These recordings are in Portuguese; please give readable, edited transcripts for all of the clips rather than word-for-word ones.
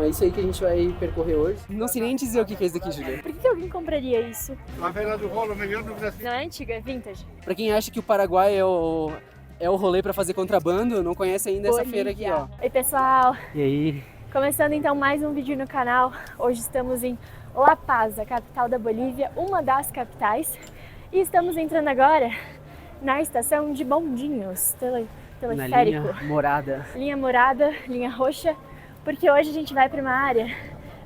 Então é isso aí que a gente vai percorrer hoje. Não sei nem dizer o que é isso daqui, Julia. Por que alguém compraria isso? A Feira do Rolo, melhor no Brasil. Não é antiga, é vintage. Pra quem acha que o Paraguai é o rolê pra fazer contrabando, não conhece ainda essa feira aqui, ó. Oi, pessoal. E aí? Começando então mais um vídeo no canal. Hoje estamos em La Paz, a capital da Bolívia, uma das capitais. E estamos entrando agora na estação de bondinhos, teleférico. Na linha morada. Linha morada, linha roxa, porque hoje a gente vai para uma área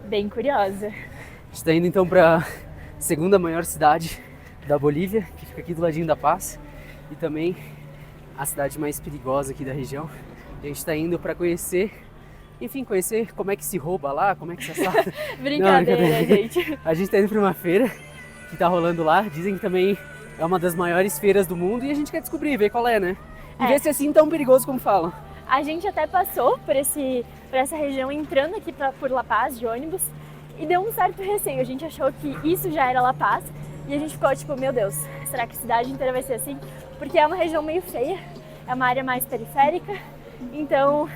bem curiosa. A gente tá indo então pra segunda maior cidade da Bolívia, que fica aqui do ladinho da Paz. E também a cidade mais perigosa aqui da região. A gente tá indo pra conhecer como é que se rouba lá, como é que se assalta. Brincadeira, gente. A gente tá indo pra uma feira que tá rolando lá. Dizem que também é uma das maiores feiras do mundo e a gente quer descobrir, ver qual é, né? E ver se é assim tão perigoso como falam. A gente até passou por essa região entrando aqui por La Paz de ônibus e deu um certo receio. A gente achou que isso já era La Paz e a gente ficou tipo, meu Deus, será que a cidade inteira vai ser assim? Porque é uma região meio feia, é uma área mais periférica, então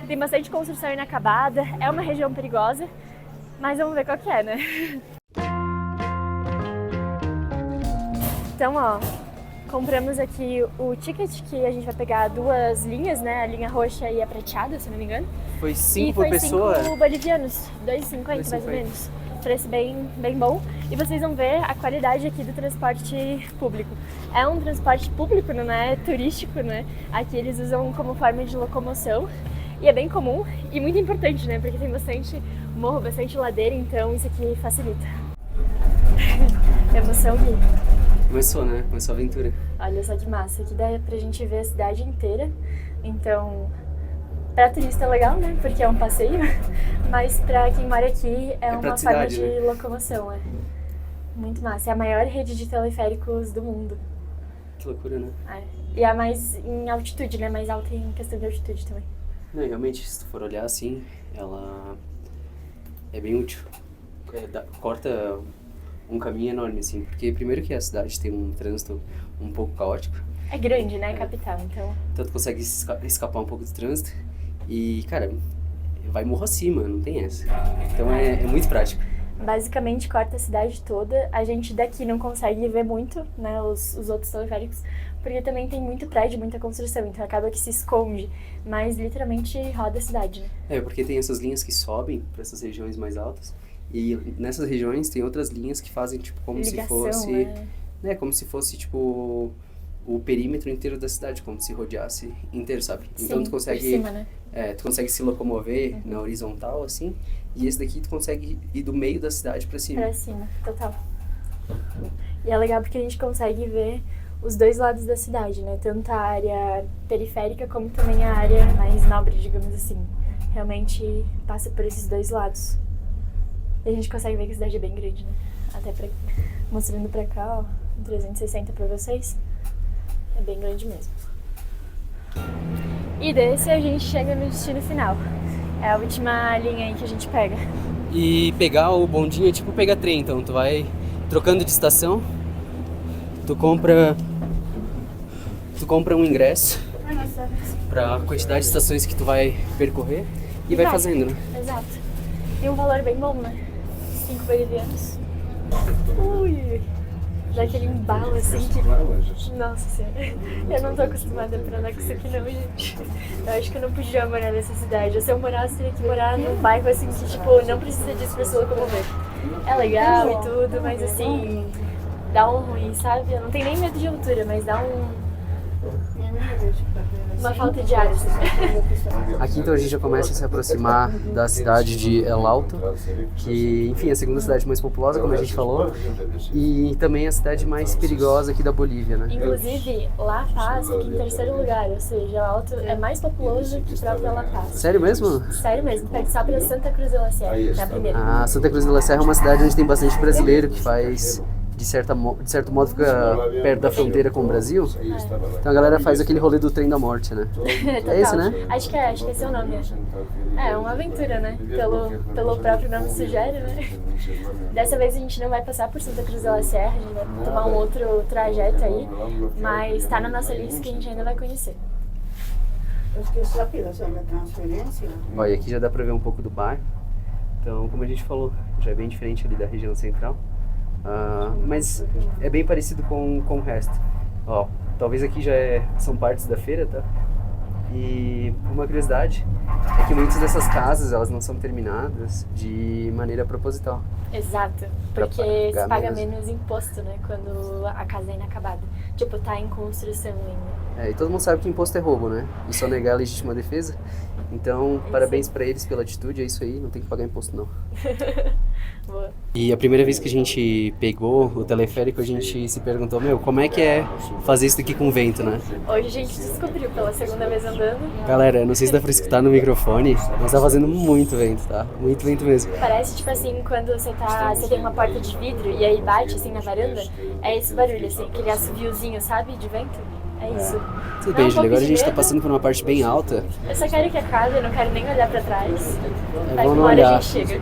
tem bastante construção inacabada, é uma região perigosa, mas vamos ver qual que é, né? Então, ó, compramos aqui o ticket, que a gente vai pegar duas linhas, né? A linha roxa e a prateada, se não me engano. Foi 5 por pessoa? 5 bolivianos, 2,50 mais ou menos. Preço bem bom. E vocês vão ver a qualidade aqui do transporte público. É um transporte público, não é turístico, né? Aqui eles usam como forma de locomoção. E é bem comum e muito importante, né? Porque tem bastante morro, bastante ladeira, então isso aqui facilita. Emoção, Gui. Começou, né? Começou a aventura. Olha só que massa, aqui dá pra gente ver a cidade inteira, então pra turista é legal, né, porque é um passeio, mas pra quem mora aqui é uma forma de locomoção, muito massa, é a maior rede de teleféricos do mundo. Que loucura, né? E é a mais em altitude, né, mais alta em questão de altitude também. Não, realmente, se tu for olhar assim, ela é bem útil, corta um caminho enorme, assim, porque primeiro que a cidade tem um trânsito um pouco caótico. É grande, né, capital, então... Então tu consegue escapar um pouco do trânsito e, cara, vai morro acima, não tem essa. Então é muito prático. Basicamente corta a cidade toda, a gente daqui não consegue ver muito, né, os outros teleféricos, porque também tem muito prédio, muita construção, então acaba que se esconde, mas literalmente roda a cidade, né? Porque tem essas linhas que sobem para essas regiões mais altas. E nessas regiões tem outras linhas que fazem tipo como ligação, se fosse, né, como se fosse tipo o perímetro inteiro da cidade, como se rodeasse inteiro, sabe? Sim, então tu consegue, por cima, né? Tu consegue se locomover na horizontal assim, e esse daqui tu consegue ir do meio da cidade para cima. Pra cima, total. E é legal porque a gente consegue ver os dois lados da cidade, né? Tanto a área periférica como também a área mais nobre, digamos assim. Realmente passa por esses dois lados. E a gente consegue ver que a cidade é bem grande, né? Até mostrando pra cá, ó, 360 pra vocês. É bem grande mesmo. E desse a gente chega no destino final. É a última linha aí que a gente pega. E pegar o bondinho é tipo pegar trem, então tu vai trocando de estação, tu compra um ingresso pra quantidade de estações que tu vai percorrer e vai fazendo, né? Exato. E um valor bem bom, né? 5 bolivianos. Ui! Dá aquele embalo assim que... Nossa senhora, eu não tô acostumada pra andar com isso aqui não, gente. Eu acho que eu não podia morar nessa cidade. Se eu morasse, teria que morar num bairro assim que, tipo, não precisa disso pra se locomover. É legal e tudo, mas assim, dá um ruim, sabe? Eu não tenho nem medo de altura, mas dá uma falta de ar, assim. Aqui então a gente já começa a se aproximar da cidade de El Alto, que, enfim, é a segunda cidade mais populosa, como a gente falou, e também a cidade mais perigosa aqui da Bolívia, né? Inclusive, La Paz fica em terceiro lugar, ou seja, El Alto é mais populoso que a própria La Paz. Sério mesmo? Sério mesmo, perde só pra Santa Cruz de la Sierra, que é a primeira. Ah, Santa Cruz de la Sierra é uma cidade onde tem bastante brasileiro que faz... De certo modo fica perto da fronteira com o Brasil. Então a galera faz aquele rolê do trem da morte, né? É esse, né? Acho que esse é o nome. É uma aventura, né? Pelo próprio nome sugere, né? Dessa vez a gente não vai passar por Santa Cruz de la Sierra, a gente vai tomar um outro trajeto aí, mas tá na nossa lista que a gente ainda vai conhecer. Olha, aqui já dá pra ver um pouco do bairro. Então, como a gente falou, já é bem diferente ali da região central, mas é bem parecido com o resto. Ó, talvez aqui são partes da feira, tá? E uma curiosidade é que muitas dessas casas, elas não são terminadas de maneira proposital. Exato, Pra porque pagar se paga menos. menos imposto, né, quando a casa é inacabada. Tipo, tá em construção ainda. E todo mundo sabe que imposto é roubo, né? E só negar a legítima defesa. Então, parabéns pra eles pela atitude, é isso aí, não tem que pagar imposto não. Boa. E a primeira vez que a gente pegou o teleférico, a gente se perguntou, como é que é fazer isso aqui com vento, né? Hoje a gente descobriu pela segunda vez andando. Galera, não sei se dá pra escutar no microfone, mas tá fazendo muito vento, tá? Muito vento mesmo. Parece, tipo assim, quando você tem uma porta de vidro e aí bate, assim, na varanda, é esse barulho, assim, aquele assoviozinho, sabe, de vento. É isso. Tudo Dá bem, um Julia, pouco agora a de gente tá medo. passando por uma parte bem alta, Eu só quero ir que acabe, eu não quero nem olhar pra trás. Vai que vamos uma hora olhar. a gente chega.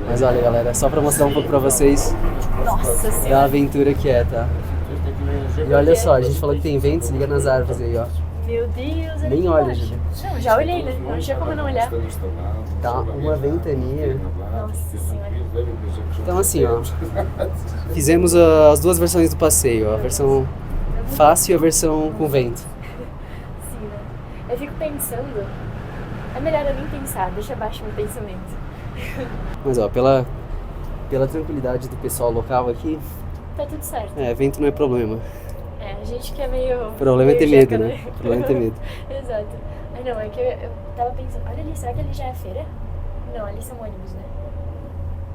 Mas olha, galera, só pra mostrar um pouco pra vocês Nossa da senhora. aventura que é, tá? E olha só, a gente falou que tem vento, se liga nas árvores aí, ó. Meu Deus, Nem aqui olha, embaixo. Julia. Não, já olhei, né? Não tinha como não olhar. Tá uma ventania. Nossa senhora. Então assim, ó, fizemos as duas versões do passeio, ó, a versão fácil e a versão com vento. Sim, né? Eu fico pensando. É melhor eu nem pensar, deixa abaixo meu pensamento. Mas ó, pela tranquilidade do pessoal local aqui, Tá tudo certo. vento não é problema. É, a gente que é meio. O problema é ter meio medo, jeca, né? O problema é ter medo. Exato. Mas não, é que eu tava pensando, olha ali, será que ali já é feira? Não, ali são ônibus, né?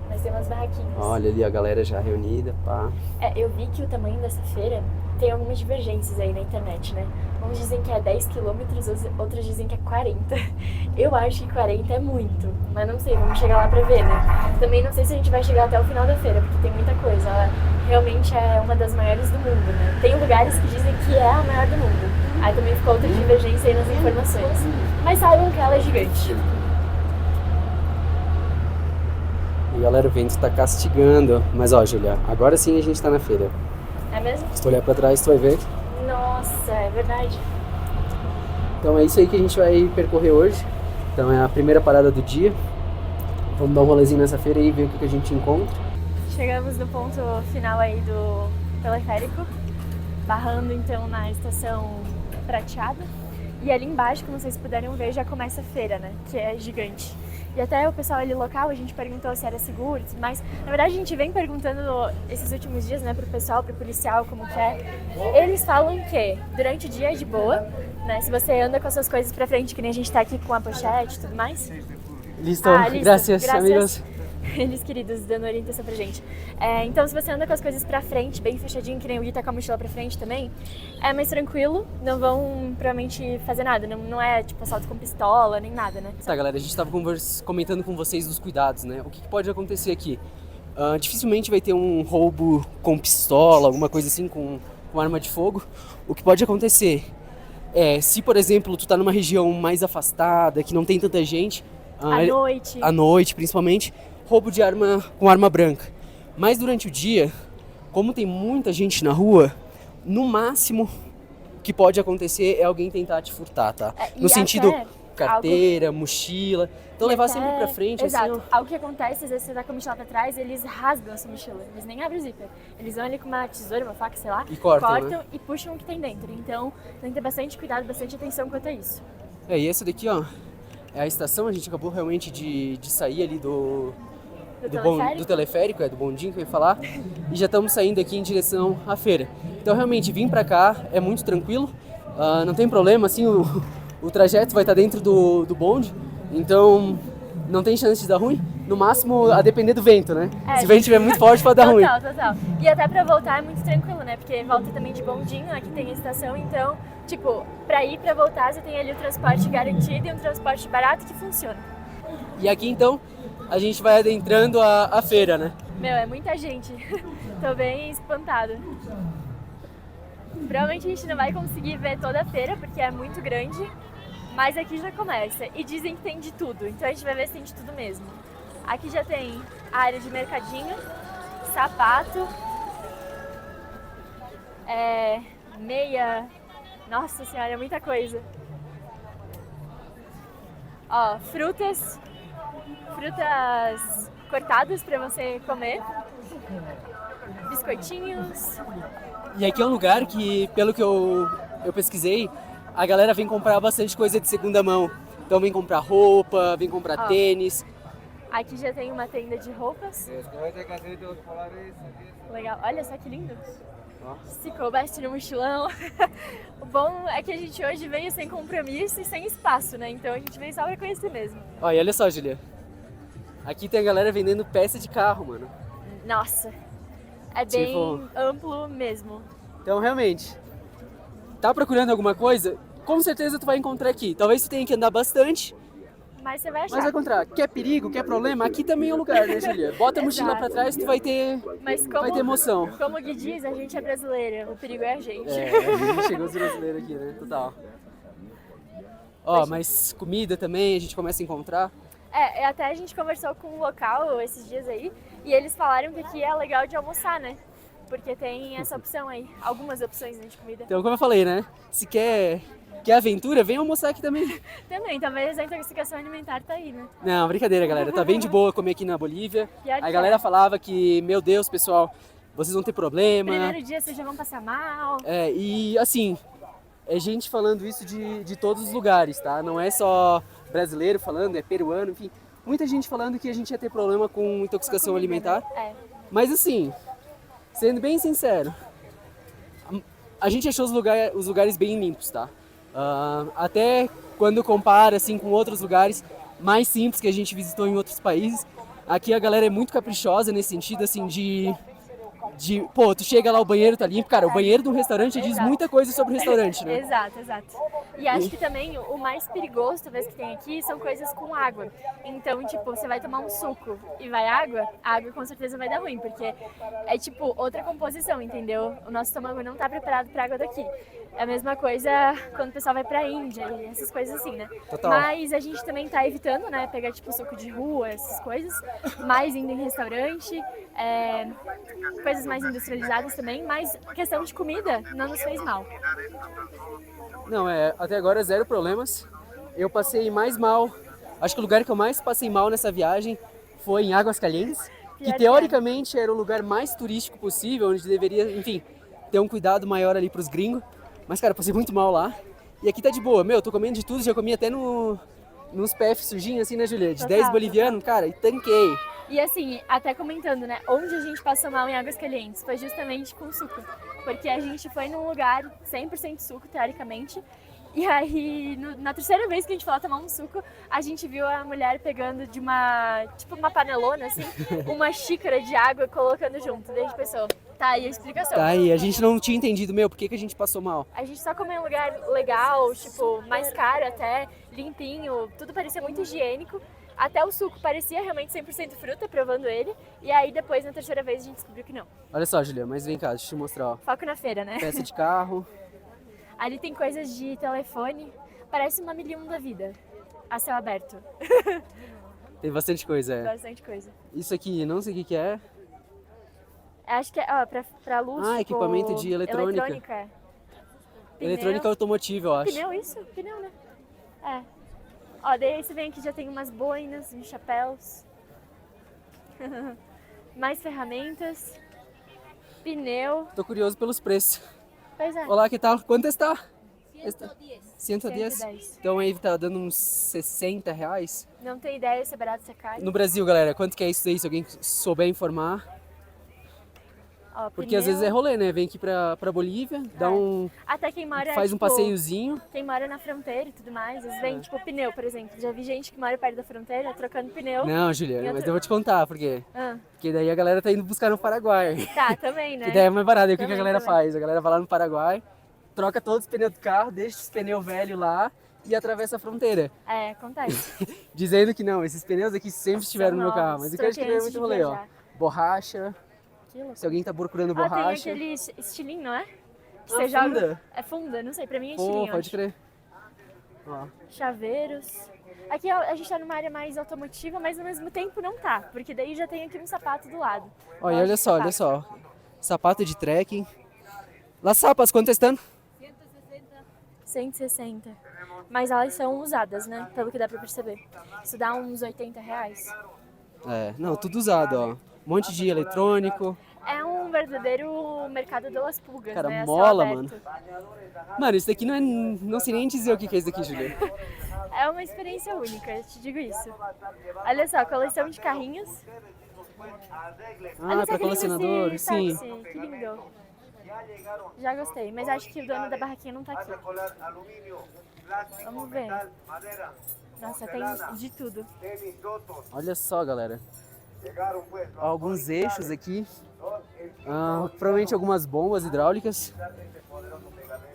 Mas tem umas barraquinhas. Olha ali a galera já reunida, pá. Eu vi que o tamanho dessa feira tem algumas divergências aí na internet, né? Uns dizem que é 10 quilômetros, outros dizem que é 40. Eu acho que 40 é muito, mas não sei, vamos chegar lá pra ver, né? Também não sei se a gente vai chegar até o final da feira, porque tem muita coisa. Ela realmente é uma das maiores do mundo, né? Tem lugares que dizem que é a maior do mundo. Aí também ficou outra divergência aí nas informações. Mas saibam que ela é gigante. E galera, o vento tá castigando. Mas ó, Julia, agora sim a gente tá na feira. É mesmo? Se tu olhar pra trás, tu vai ver. Nossa, é verdade. Então é isso aí que a gente vai percorrer hoje. Então é a primeira parada do dia. Vamos dar um rolezinho nessa feira aí e ver o que a gente encontra. Chegamos no ponto final aí do teleférico, barrando então na estação Prateada. E ali embaixo, como vocês puderam ver, já começa a feira, né? Que é gigante. E até o pessoal ali local, a gente perguntou se era seguro e tudo mais. Na verdade, a gente vem perguntando esses últimos dias, né, pro pessoal, pro policial, como que é. Eles falam que durante o dia é de boa, né? Se você anda com as suas coisas pra frente, que nem a gente tá aqui com a pochete e tudo mais. Listo, Listo. graças, amigos. Eles queridos, dando orientação pra gente. Então, se você anda com as coisas pra frente, bem fechadinho, que nem o Gui tá com a mochila pra frente também, é mais tranquilo, não vão provavelmente fazer nada. Não é tipo assalto com pistola, nem nada, né? Tá, galera, a gente tava comentando com vocês dos cuidados, né? O que pode acontecer aqui? Dificilmente vai ter um roubo com pistola, alguma coisa assim, com arma de fogo. O que pode acontecer é, se por exemplo, tu tá numa região mais afastada, que não tem tanta gente, à noite principalmente, roubo de arma com arma branca. Mas durante o dia, como tem muita gente na rua, no máximo que pode acontecer é alguém tentar te furtar, tá? No sentido carteira, mochila. Então levar sempre pra frente, exato. assim, ó. Algo que acontece, às vezes você tá com a mochila pra trás, eles rasgam a sua mochila. Eles nem abrem o zíper. Eles vão ali com uma tesoura, uma faca, sei lá, E cortam, né? e puxam o que tem dentro. Então tem que ter bastante cuidado, bastante atenção quanto a isso. E essa daqui, ó, é a estação. A gente acabou realmente de sair ali do teleférico, do bondinho que eu ia falar, e já estamos saindo aqui em direção à feira. Então realmente vir pra cá é muito tranquilo, não tem problema, assim, o trajeto vai estar dentro do bonde, então não tem chance de dar ruim, no máximo a depender do vento, né? Se o vento estiver muito forte pode dar ruim. Total. E até pra voltar é muito tranquilo, né? Porque volta também de bondinho, aqui tem a estação, então, tipo, pra ir, pra voltar, você tem ali o transporte garantido e um transporte barato que funciona. E aqui então a gente vai adentrando a feira, né? É muita gente. Tô bem espantada. Provavelmente a gente não vai conseguir ver toda a feira, porque é muito grande, mas aqui já começa. E dizem que tem de tudo, então a gente vai ver se tem de tudo mesmo. Aqui já tem a área de mercadinho, sapato, meia... Nossa senhora, é muita coisa. Ó, frutas, frutas cortadas pra você comer, biscoitinhos. E aqui é um lugar que, pelo que eu pesquisei, a galera vem comprar bastante coisa de segunda mão. Então vem comprar roupa, vem comprar tênis. Aqui já tem uma tenda de roupas. Legal, olha só que lindo. Se coubesse no mochilão. O bom é que a gente hoje veio sem compromisso e sem espaço, né? Então a gente veio só pra conhecer mesmo. Ó, e olha só, Julia. Aqui tem a galera vendendo peça de carro, mano. Nossa, é bem amplo mesmo. Então, realmente, tá procurando alguma coisa? Com certeza tu vai encontrar aqui. Talvez tu tenha que andar bastante, Mas você vai achar. mas vai encontrar. Quer perigo, quer problema? Aqui também é o lugar, né, Julia? Bota a mochila pra trás, tu vai ter emoção. Como o Gui diz, a gente é brasileira, o perigo é a gente. É, a gente chegou os brasileiros aqui, né? Total. Ó, mas comida também a gente começa a encontrar. Até a gente conversou com um local esses dias aí, e eles falaram que aqui é legal de almoçar, né? Porque tem essa opção aí, algumas opções, né, de comida. Então, como eu falei, né? Se quer aventura, vem almoçar aqui também. Também, talvez a intoxicação alimentar tá aí, né? Não, brincadeira, galera. Tá bem de boa comer aqui na Bolívia. Pior que A galera falava que, meu Deus, pessoal, vocês vão ter problema. Primeiro dia vocês já vão passar mal. E assim, é gente falando isso de todos os lugares, tá? Não é só brasileiro falando, é peruano, enfim. Muita gente falando que a gente ia ter problema com intoxicação alimentar. Mas assim, sendo bem sincero, a gente achou os lugares bem limpos, tá? Até quando compara assim, com outros lugares mais simples que a gente visitou em outros países, aqui a galera é muito caprichosa nesse sentido, assim, pô, tu chega lá, o banheiro tá limpo. Cara, o banheiro de um restaurante diz muita coisa sobre o restaurante, né? Exato. E acho que também o mais perigoso, talvez, que tem aqui são coisas com água. Então, tipo, você vai tomar um suco e vai água, a água com certeza vai dar ruim, porque é tipo outra composição, entendeu? O nosso estômago não tá preparado pra água daqui. É a mesma coisa quando o pessoal vai pra Índia e essas coisas assim, né? Total. Mas a gente também tá evitando, né, pegar tipo suco de rua, essas coisas, mais indo em restaurante, coisas mais industrializadas também, mas questão de comida não nos fez mal. Não, até agora zero problemas. Eu passei mais mal, acho que o lugar que eu mais passei mal nessa viagem foi em Águas Calientes, que teoricamente era o lugar mais turístico possível, onde deveria, enfim, ter um cuidado maior ali pros gringos. Mas, cara, passei muito mal lá. E aqui tá de boa. Meu, tô comendo de tudo, já comi até nos PF sujinhos, assim, né, Julia? De 10 bolivianos, cara, e tanquei. E assim, até comentando, né, onde a gente passou mal em Águas Calientes foi justamente com suco. Porque a gente foi num lugar 100% suco, teoricamente. E aí, na terceira vez que a gente foi lá tomar um suco, a gente viu a mulher pegando de uma panelona, assim, uma xícara de água e colocando junto. Daí a gente pensou, tá aí a explicação. Tá aí, a gente não tinha entendido, por que a gente passou mal? A gente só comeu em um lugar legal, tipo, mais caro até, limpinho, tudo parecia muito higiênico. Até o suco parecia realmente 100% fruta, provando ele. E aí depois, na terceira vez, a gente descobriu que não. Olha só, Julia, mas vem cá, deixa eu te mostrar, ó. Foco na feira, né? Peça de carro. Ali tem coisas de telefone, parece uma milhão da vida, a céu aberto. Tem bastante coisa, Bastante coisa. Isso aqui, não sei o que é. Acho que é, pra luz, tipo, equipamento de eletrônica. Eletrônica automotiva, eu acho. Pneu, isso? Pneu, né? Ó, daí você vem aqui, já tem umas boinas, uns chapéus. Mais ferramentas. Pneu. Tô curioso pelos preços. Pois é. Olá, que tal? Quanto está? 110. 110? Então aí tá dando uns 60 reais. Não tenho ideia se é barato ou se é caro. No Brasil, galera, quanto que é isso aí? Se alguém souber informar. Ó, Porque pneu. às vezes é rolê, né? Vem aqui pra Bolívia, dá Até quem mora, faz um tipo, passeiozinho. Quem mora na fronteira e tudo mais, às vezes vem, tipo, pneu, por exemplo. Já vi gente que mora perto da fronteira trocando pneu. Não, Julia, mas eu vou te contar, porque Ah, porque daí a galera tá indo buscar no Paraguai. tá, também, né? Que daí é mais barato. E o que a Também, galera também. faz? A galera vai lá no Paraguai, troca todos os pneus do carro, deixa os pneus velhos lá e atravessa a fronteira. É, acontece. Dizendo que não, esses pneus aqui sempre estiveram no meu carro. novos, Mas eu acho que não é muito rolê, ó. viajar. Borracha. Que louco. Se alguém tá procurando Tem borracha. aquele estilinho, não é? Que Ah, você joga. funda. É funda, não sei, pra mim é Pô, estilinho. pode acho. crer. Ó. Chaveiros. Aqui ó, a gente tá numa área mais automotiva, mas ao mesmo tempo não tá, porque daí já tem aqui um sapato do lado. Ó, e Loja olha de só, olha sapato. só. Sapato de trekking. Las sapas, quanto estão? 160. mas elas são usadas, né? Pelo que dá pra perceber. Isso dá uns R$80. Não, tudo usado, ó. Um monte de eletrônico. É um verdadeiro mercado das pulgas, Cara, né? A céu mola, aberto. Mano, isso daqui não sei nem dizer o que é isso daqui, Julia. É uma experiência única, eu te digo isso. Olha só, coleção de carrinhos. Olha Ah, só pra que lindo colecionador, esse sim. táxi, que lindo. Já gostei, mas acho que o dono da barraquinha não tá aqui. Vamos ver. Nossa, tem de tudo. Olha só, galera. Alguns eixos aqui. Provavelmente algumas bombas hidráulicas.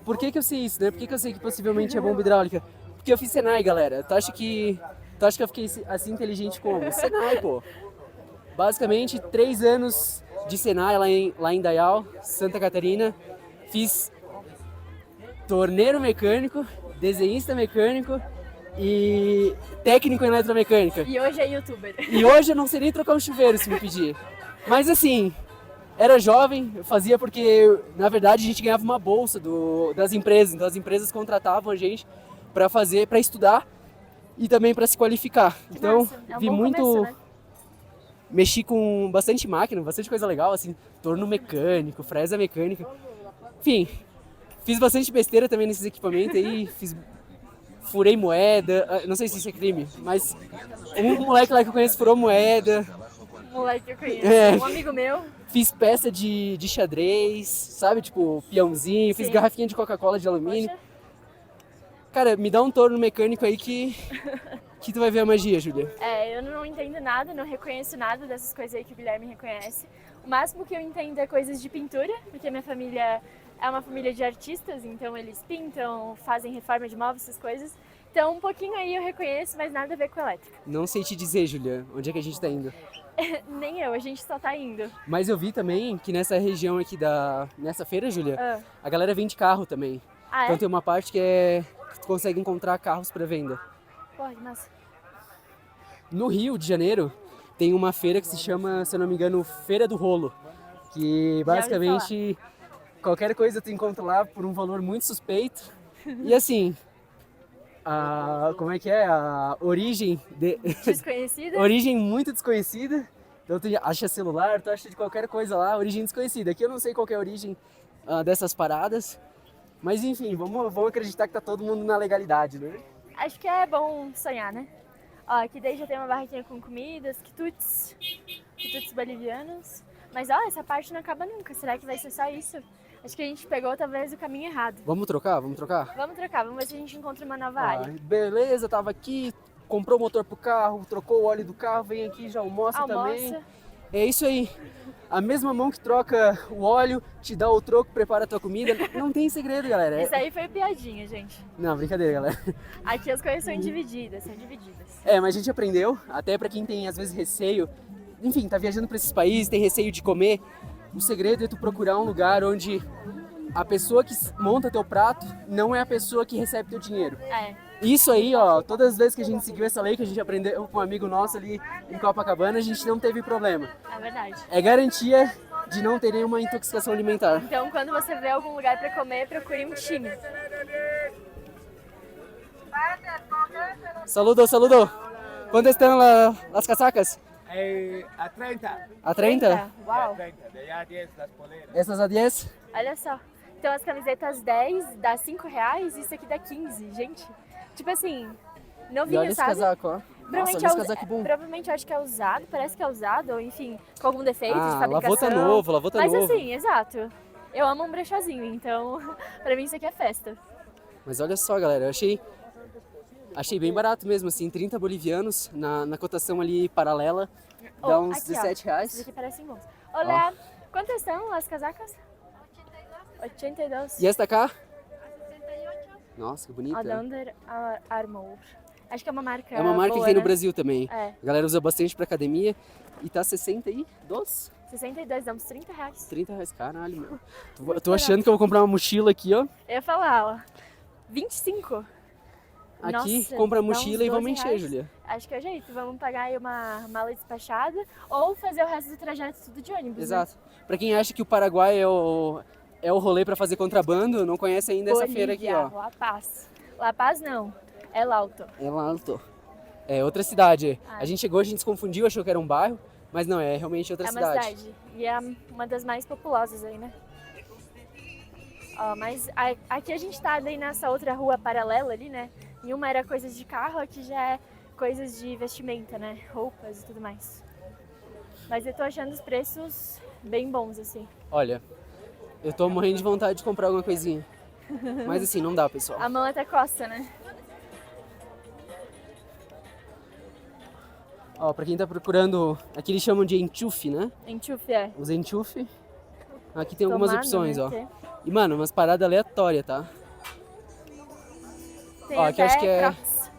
Por que eu sei isso, né? Por que eu sei que possivelmente é bomba hidráulica? Porque eu fiz Senai, galera. Tu acha que eu fiquei assim inteligente como? Senai, pô. Basicamente, 3 anos de Senai lá em Dayal, Santa Catarina. Fiz torneiro mecânico, desenhista mecânico e técnico em eletromecânica. E hoje é youtuber. E hoje eu não sei nem trocar um chuveiro se me pedir. Mas assim, era jovem, eu fazia porque, na verdade, a gente ganhava uma bolsa das empresas. Então as empresas contratavam a gente para estudar e também para se qualificar. Então, Massa. É um vi bom muito... começo, né? Mexi com bastante máquina, bastante coisa legal, assim, torno mecânico, fresa mecânica. Enfim, fiz bastante besteira também nesses equipamentos aí, furei moeda, não sei se isso é crime, mas um moleque lá que eu conheço furou moeda. Moleque que eu conheço. É. Um amigo meu. Fiz peça de xadrez, sabe, tipo, peãozinho, fiz Sim. garrafinha de Coca-Cola de alumínio. Poxa. Cara, me dá um torno mecânico aí que tu vai ver a magia, Júlia. Eu não entendo nada, não reconheço nada dessas coisas aí que o Guilherme reconhece. O máximo que eu entendo é coisas de pintura, porque minha família é uma família de artistas, então eles pintam, fazem reforma de móveis, essas coisas. Então um pouquinho aí eu reconheço, mas nada a ver com elétrica. Não sei te dizer, Júlia, onde é que a gente tá indo. Nem eu, a gente só tá indo. Mas eu vi também que nessa região aqui nessa feira, Júlia, a galera vende carro também. Ah, é? Então tem uma parte que tu consegue encontrar carros para venda. Pô, que massa. No Rio de Janeiro tem uma feira que se chama, se eu não me engano, Feira do Rolo, que basicamente qualquer coisa tu encontra lá por um valor muito suspeito. E assim, como é que é? A origem Desconhecida? origem muito desconhecida. Então tu acha celular, tu acha de qualquer coisa lá, origem desconhecida. Aqui eu não sei qual que é a origem dessas paradas. Mas enfim, vamos acreditar que tá todo mundo na legalidade, né? Acho que é bom sonhar, né? Ó, aqui daí já tem uma barraquinha com comidas, quitutes bolivianos. Mas ó, essa parte não acaba nunca. Será que vai ser só isso? Acho que a gente pegou talvez o caminho errado. Vamos trocar? Vamos trocar, vamos ver se a gente encontra uma nova área. Beleza, tava aqui, comprou o motor pro carro, trocou o óleo do carro, vem aqui, já almoça também. É isso aí. A mesma mão que troca o óleo, te dá o troco, prepara a tua comida. Não tem segredo, galera. Isso aí foi piadinha, gente. Não, brincadeira, galera. Aqui as coisas são divididas, Mas a gente aprendeu, até pra quem tem às vezes receio, enfim, tá viajando pra esses países, tem receio de comer. O segredo é tu procurar um lugar onde a pessoa que monta teu prato não é a pessoa que recebe teu dinheiro. Isso aí, ó, todas as vezes que a gente seguiu essa lei, que a gente aprendeu com um amigo nosso ali em Copacabana, a gente não teve problema. É verdade. É garantia de não ter nenhuma intoxicação alimentar. Então, quando você vê algum lugar pra comer, procure um time. Saludo, saludo. ¿Cuánto están las casacas? A 30. ¿A 30? Uau. 30, de allá 10 las poleras. Essas a 10? Olha só. Então as camisetas 10 dá R$5 e isso aqui dá 15, gente. Tipo assim, E novinha, olha esse sabe? casaco, ó. Nossa, olha esse casaco bom. Provavelmente eu acho que é usado, parece que é usado, ou enfim, com algum defeito de fabricação. Lavou tá novo, Mas novo. assim, exato. Eu amo um brechazinho, então pra mim isso aqui é festa. Mas olha só, galera, eu achei bem barato mesmo, assim, 30 bolivianos na cotação ali paralela. Dá uns aqui, R$17. Esses aqui parecem bons. Olá, quantas são as casacas? 82. E esta cá? Nossa, que bonita. A da Under Armour. Acho que é uma marca É uma marca boa, que tem no né? Brasil também. É. A galera usa bastante pra academia. E tá 62? 62, dá uns R$30. R$30, caralho, meu. Eu tô achando que eu vou comprar uma mochila aqui, ó. Eu ia falar, ó. 25. Aqui, Nossa, compra a dá uns mochila e vamos 12 encher, reais. Júlia. Acho que é o jeito. Vamos pagar aí uma mala despachada ou fazer o resto do trajeto tudo de ônibus. Exato. Pra quem acha que o Paraguai é o rolê pra fazer contrabando, não conhece ainda essa feira aqui, ó. La Paz. La Paz não, é Alto. El Alto. É outra cidade. Ah. A gente chegou, a gente se confundiu, achou que era um bairro, mas não, é realmente outra É uma cidade. cidade. E é uma das mais populosas aí, né? Ó, mas aqui a gente tá daí nessa outra rua paralela ali, né? Em uma era coisas de carro, aqui já é coisas de vestimenta, né? Roupas e tudo mais. Mas eu tô achando os preços bem bons, assim. Olha, eu tô morrendo de vontade de comprar alguma coisinha. Mas assim, não dá, pessoal. A mão até coça, né? Ó, pra quem tá procurando, aqui eles chamam de enchufe, né? Enchufe, é. Os enchufe. Aqui tem algumas Tomada, opções, né, ó. que é. E, mano, umas paradas aleatórias, tá? Tem Ó, aqui até acho que é- Crocs.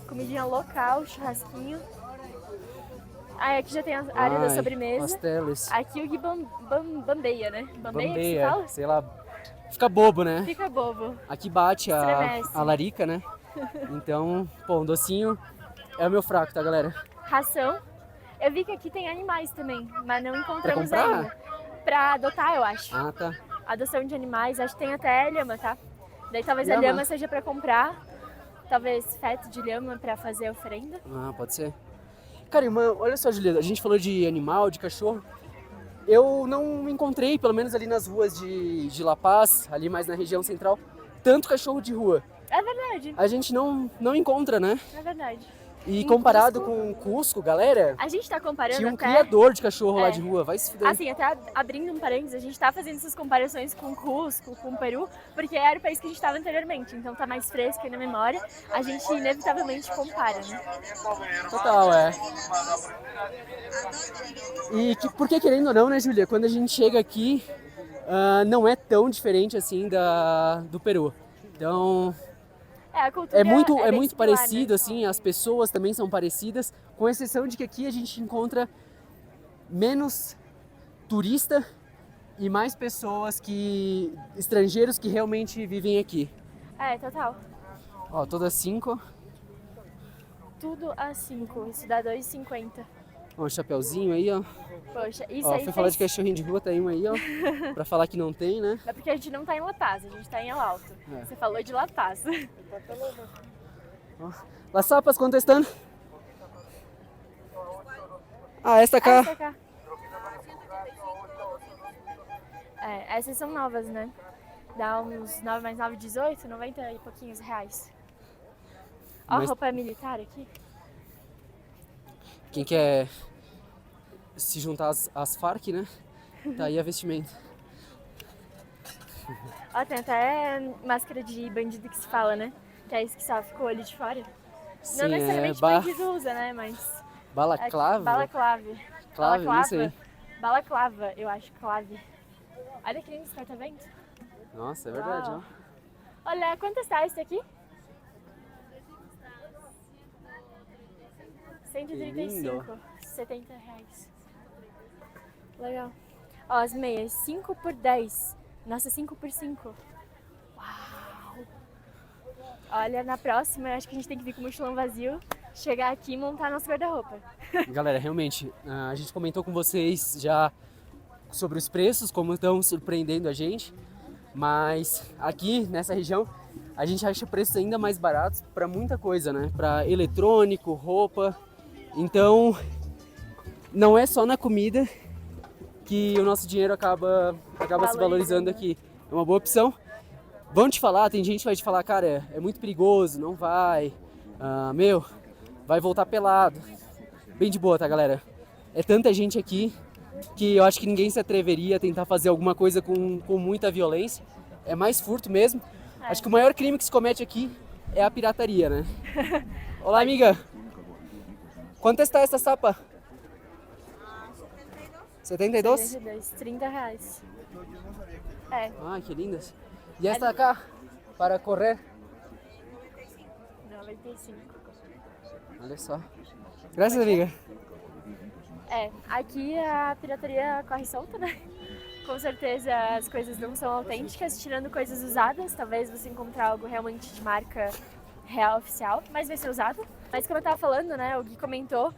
Comidinha local, churrasquinho. Ah, aqui já tem a área da Ai, sobremesa. pasteles. Aqui o Gui bambeia, né? Bambeia que se Bambeia, fala? sei lá. Fica bobo, né? Fica bobo. Aqui bate Estremece. a larica, né? Então, pô, um docinho é o meu fraco, tá, galera? Ração. Eu vi que aqui tem animais também, mas não encontramos comprar? ainda. Pra adotar, eu acho. Ah, tá. Adoção de animais, acho que tem até lhama, tá? Daí talvez a Lhama. lhama seja pra comprar. Talvez feto de lhama pra fazer oferenda. Ah, pode ser. Cara, irmã, olha só, Julieta, a gente falou de animal, de cachorro. Eu não encontrei, pelo menos ali nas ruas de La Paz, ali mais na região central, tanto cachorro de rua. É verdade, A gente não encontra, né? é verdade. E Em comparado Cusco- com Cusco, galera, A gente tá comparando tinha um até... criador de cachorro lá É. de rua, vai se fuder. Assim, até abrindo um parênteses, a gente tá fazendo essas comparações com Cusco, com o Peru, porque era o país que a gente estava anteriormente, então tá mais fresco aí na memória, a gente inevitavelmente compara, né? Total, é. E porque querendo ou não, né, Júlia, quando a gente chega aqui, não é tão diferente assim do Peru. Então, A cultura é muito bem similar, parecido, né? assim, as pessoas também são parecidas, com exceção de que aqui a gente encontra menos turista e mais pessoas estrangeiros que realmente vivem aqui. É, total. Ó, todas 5. Tudo a 5, isso dá 2,50. Ó, um chapeuzinho aí, ó. Poxa, isso Ó, aí foi falar de fez... cachorrinho de rua, tá aí um aí, ó. Pra falar que não tem, né? É porque a gente não tá em La Paz, a gente tá em El Alto. É. Você falou de La Paz. Las Sapas contestando. Ah, esta cá. Essa cá. É, essas são novas, né? Dá uns 9 mais 9, 18, 90 e pouquinhos reais. Ó, Mas- roupa militar aqui. Quem quer se juntar às Farc, né? Tá aí a vestimenta. Ó, tem até máscara de bandido que se fala, né? Que é isso que só fica o olho de fora. Sim, Não necessariamente bandido usa, né? Mas... balaclava? Balaclave. Clave, não sei. Balaclava, eu acho, clave. Olha que lindo esse corta-vento. Nossa, é verdade, Uau. ó. Olha, quanto está esse aqui? 135, 70 reais. Legal. Ó, as meias, 5 por 10. Nossa, 5 por 5. Uau! Olha, na próxima, eu acho que a gente tem que vir com o mochilão vazio, chegar aqui e montar nosso guarda-roupa. Galera, realmente, a gente comentou com vocês já sobre os preços, como estão surpreendendo a gente, mas aqui nessa região a gente acha preços ainda mais baratos para muita coisa, né? Para eletrônico, roupa. Então, não é só na comida que o nosso dinheiro acaba se valorizando aqui. É uma boa opção. Vão te falar, tem gente que vai te falar, cara, é muito perigoso, não vai, vai voltar pelado. Bem de boa, tá, galera? É tanta gente aqui que eu acho que ninguém se atreveria a tentar fazer alguma coisa com muita violência. É mais furto mesmo. Acho que o maior crime que se comete aqui é a pirataria, né? Olá, amiga. Quanto está essa sapa? 72? 72, 30 reais. É, Ai, que lindas. E esta acá, para correr? 95. Olha só. Graças, amiga. É, aqui a pirataria corre solta, né? Com certeza as coisas não são autênticas, tirando coisas usadas. Talvez você encontrar algo realmente de marca real, oficial, mas vai ser usado. Mas como eu tava falando, né, o Gui comentou,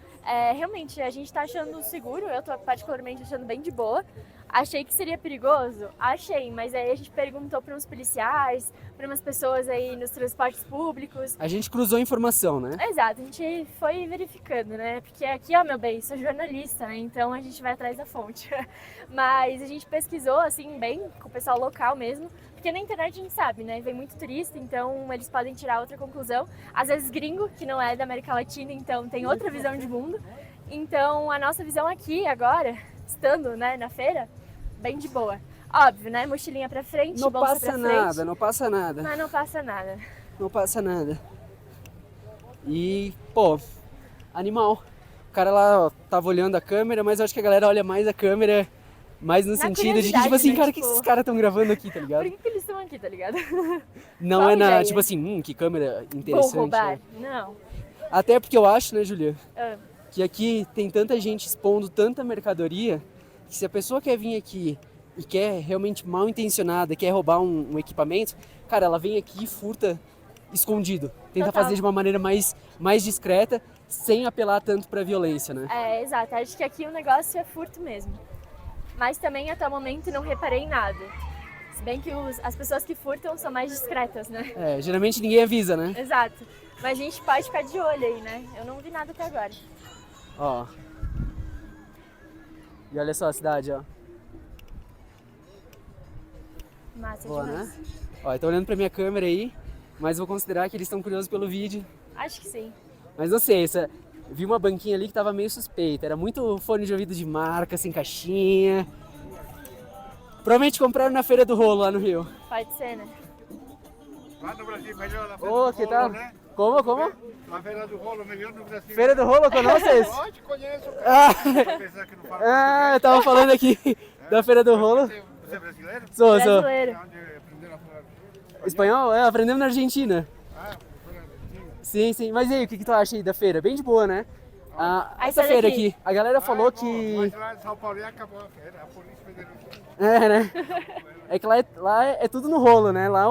realmente a gente tá achando seguro, eu tô particularmente achando bem de boa. Achei que seria perigoso? Achei, mas aí a gente perguntou para uns policiais, para umas pessoas aí nos transportes públicos. A gente cruzou informação, né? Exato, a gente foi verificando, né? Porque aqui, ó, meu bem, sou jornalista, né? Então a gente vai atrás da fonte. Mas a gente pesquisou, assim, bem com o pessoal local mesmo, porque na internet a gente sabe, né? Vem muito turista, então eles podem tirar outra conclusão. Às vezes gringo, que não é da América Latina, então tem outra visão de mundo. Então a nossa visão aqui agora, estando, né, na feira, bem de boa. Óbvio, né? Mochilinha pra frente, Não bolsa passa pra nada, frente. não passa nada. Mas não passa nada. Não passa nada. E, pô, animal. O cara lá, ó, tava olhando a câmera, mas eu acho que a galera olha mais a câmera, mais no Na sentido de que, tipo assim, curiosidade, né, cara, o que tipo- esses caras estão gravando aqui, tá ligado? Por que eles estão aqui, tá ligado? Não Qual é na, ideia? tipo assim, que câmera Vou interessante. roubar? Né? Não. Até porque eu acho, né, Julia, Ah, que aqui tem tanta gente expondo tanta mercadoria, que se a pessoa quer vir aqui e quer realmente mal intencionada, quer roubar um equipamento, cara, ela vem aqui e furta escondido. Tenta Total. fazer de uma maneira mais discreta, sem apelar tanto pra violência, né? é, exato. Acho que aqui o negócio é furto mesmo. Mas também, até o momento, não reparei em nada. Se bem que as pessoas que furtam são mais discretas, né? É, geralmente ninguém avisa, né? Exato. Mas a gente pode ficar de olho aí, né? Eu não vi nada até agora. Ó. E olha só a cidade, ó. Massa Boa, demais. né? Ó, eu tô olhando pra minha câmera aí, mas vou considerar que eles estão curiosos pelo vídeo. Acho que sim. Mas não sei, vi uma banquinha ali que tava meio suspeita. Era muito fone de ouvido de marca, sem caixinha. Provavelmente compraram na Feira do Rolo, lá no Rio. Pode ser, né? Lá no Brasil, melhor na Feira Ô, do que Rolo, tal? né? Como? Na Feira do Rolo, melhor no Brasil. Feira do Rolo, conheces? Oh, te conheço, cara. Ah, Apesar que não fala eu tava falando aqui da Feira do Rolo. Você é brasileiro? Sou. Brasileiro. Onde aprenderam a falar? Espanhol? É, aprendemos na Argentina. Ah, foi na Argentina. Sim. Mas e aí, o que tu acha aí da feira? Bem de boa, né? Essa sai feira daqui. aqui, a galera falou Ah, que... Mas lá em São Paulo acabou a feira, a Polícia Federal. É, né? É que lá é tudo no rolo, né? Lá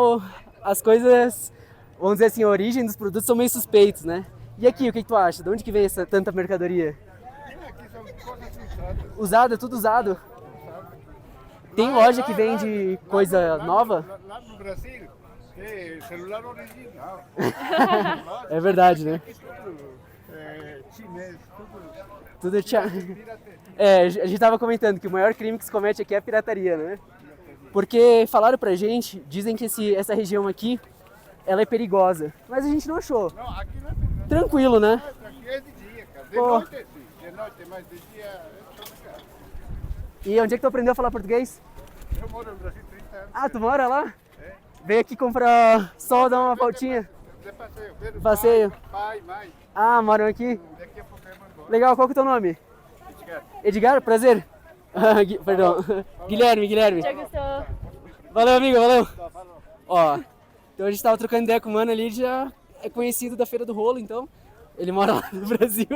as coisas, vamos dizer assim, a origem dos produtos são meio suspeitos, né? E aqui, o que tu acha? De onde que vem tanta mercadoria? Aqui são coisas usadas. Usado, é tudo usado. Tem loja que vende coisa nova? Lá no Brasil, tem celular original. É verdade, né? Tudo chinês, tudo Tudo tinha... pirateria. É, a gente tava comentando que o maior crime que se comete aqui é a pirataria, né? Porque falaram pra gente, dizem que essa região aqui, ela é perigosa. Mas a gente não achou. Não, aqui não é perigoso. Tranquilo, né? Aqui é de dia, cara. De Pô. noite sim. De noite, mas de dia é complicado. E onde é que tu aprendeu a falar português? Eu moro no Brasil 30 anos. Ah, tu mora lá? É. Veio aqui comprar só, dar uma voltinha. De passeio. Ver Passeio. Pai, mãe. Ah, moram aqui? Daqui a pouco eu vou embora. Legal, qual que é o teu nome? Edgar. Edgar, prazer. Perdão. Guilherme. Já gostou? Valeu, amigo, valeu. Tá, falou. Ó, então a gente tava trocando ideia com o mano ali, ele já é conhecido da Feira do Rolo, então. Ele mora lá no Brasil.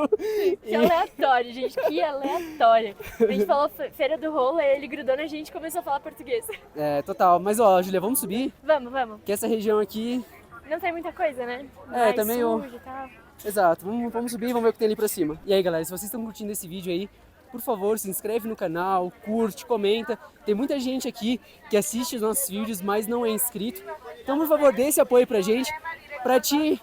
Que aleatório, gente. Que aleatório. A gente falou Feira do Rolo, aí ele grudou na gente e começou a falar português. É, total. Mas ó, Julia, vamos subir, Vamos. que essa região aqui... Não tem muita coisa, né? É, Mais também sujo e tal. Exato, vamos subir e vamos ver o que tem ali pra cima. E aí, galera, se vocês estão curtindo esse vídeo aí, por favor, se inscreve no canal, curte, comenta. Tem muita gente aqui que assiste os nossos vídeos, mas não é inscrito. Então, por favor, dê esse apoio pra gente. Pra ti,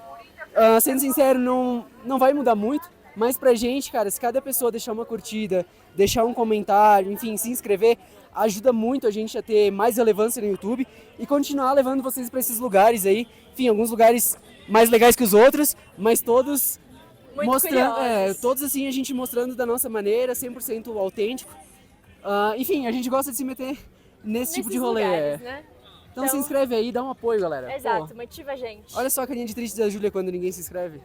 sendo sincero, não vai mudar muito, mas pra gente, cara, se cada pessoa deixar uma curtida, deixar um comentário, enfim, se inscrever, ajuda muito a gente a ter mais relevância no YouTube e continuar levando vocês pra esses lugares aí. Enfim, alguns lugares mais legais que os outros, mas todos Muito mostrando, curiosos. todos assim a gente mostrando da nossa maneira, 100% autêntico. Enfim, a gente gosta de se meter nesse tipo de Nesses rolê. lugares, né? Então se Então- inscreve aí, dá um apoio, galera. Exato, Pô, motiva a gente. olha só a carinha de triste da Júlia quando ninguém se inscreve.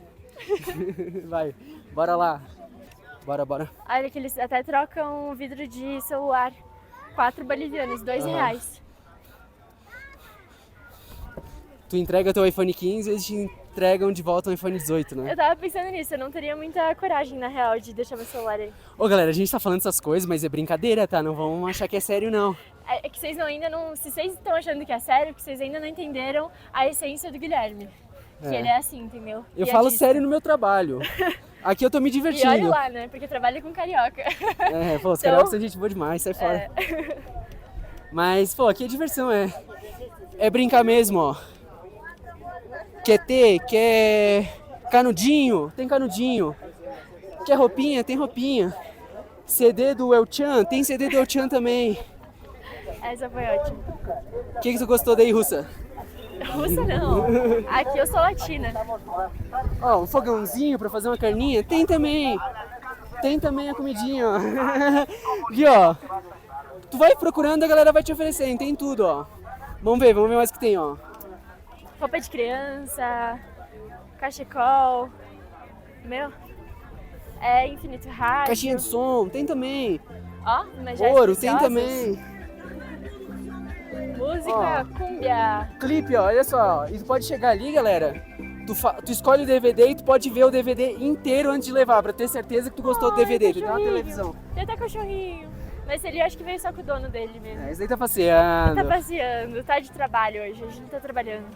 Vai, bora lá. Bora. Olha que eles até trocam um vidro de celular. 4 bolivianos, R$2. Tu entrega teu iPhone 15 e eles te entregam de volta um iPhone 18, né? Eu tava pensando nisso, eu não teria muita coragem, na real, de deixar meu celular aí. Ô galera, a gente tá falando essas coisas, mas é brincadeira, tá? Não vão achar que é sério, não. É que vocês ainda não... Se vocês estão achando que é sério, que vocês ainda não entenderam a essência do Guilherme. Que É. ele é assim, entendeu? Eu E falo disso. sério no meu trabalho. Aqui eu tô me E divertindo. olha lá, né? Porque trabalha com carioca. É, pô, os Então- cariocas são gente boa demais, sai fora. Mas, pô, aqui é diversão, é brincar mesmo, ó. Quer canudinho? Tem canudinho. Quer roupinha? Tem roupinha. CD do El Chan? Tem CD do El Chan também. Essa foi ótima. O que tu gostou daí, Russa? Russa não. Aqui eu sou latina. Ó, um fogãozinho pra fazer uma carninha? Tem também. Tem também a comidinha, ó. Viu, ó? Tu vai procurando, a galera vai te oferecendo. Tem tudo, ó. Vamos ver mais o que tem, ó. Roupa de criança, cachecol, meu, é infinito rádio. Caixinha de som, tem também. Ó, mas já Ouro, tem preciosas. também. Música, cúmbia. Clipe, ó, olha só. ó. E tu pode chegar ali, galera. Tu escolhe o DVD e tu pode ver o DVD inteiro antes de levar, pra ter certeza que tu gostou do DVD. Tu tem uma cachorrinho. televisão. Tem até cachorrinho. Mas ele acho que veio só com o dono dele mesmo. Esse aí tá passeando. Tá passeando, tá de trabalho hoje, a gente tá trabalhando.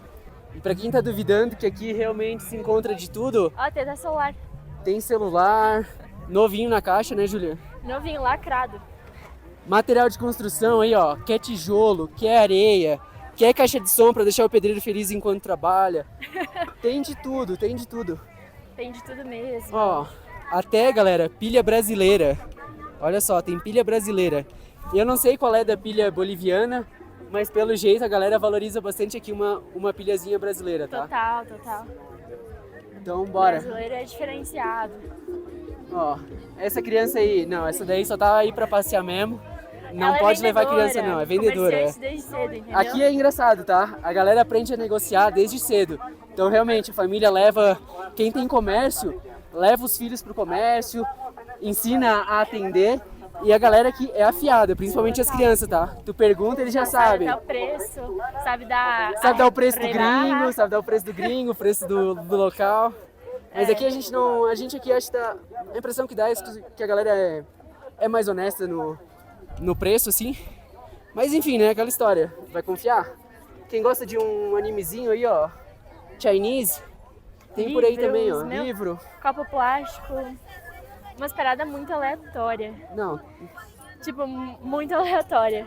E pra quem tá duvidando que aqui realmente se encontra de tudo, Ó, tem até celular. tem celular, novinho na caixa, né, Julia? Novinho, lacrado. Material de construção aí, ó. Quer tijolo, quer areia, quer caixa de som pra deixar o pedreiro feliz enquanto trabalha. Tem de tudo, tem de tudo. Tem de tudo mesmo. Ó, até, galera, pilha brasileira. Olha só, tem pilha brasileira. Eu não sei qual é da pilha boliviana, mas pelo jeito a galera valoriza bastante aqui uma pilhazinha brasileira, tá? Total. Então, bora. Brasileiro é diferenciado. Ó, essa criança aí, não, essa daí só tá aí pra passear mesmo. Não Ela é pode levar vendedora, criança não, é vendedora. comerciante desde cedo, entendeu? Aqui é engraçado, tá? A galera aprende a negociar desde cedo. Então, realmente, a família leva... Quem tem comércio, leva os filhos pro comércio, ensina a atender. E a galera aqui é afiada, principalmente as crianças, tá? Tu pergunta, eles já sabem. Sabe dar o preço, sabe dar... Sabe dar o preço do arrerar. gringo, sabe dar o preço do gringo, o preço do local. Mas aqui a gente não... A gente aqui acho que tá... A impressão que dá é que a galera é mais honesta no preço, assim. Mas enfim, né? Aquela história. Vai confiar? Quem gosta de um animezinho aí, ó, Chinese, tem por aí também, ó. Livros, meu. Livro. Copo plástico, umas paradas muito aleatórias. Não, Tipo, muito aleatória.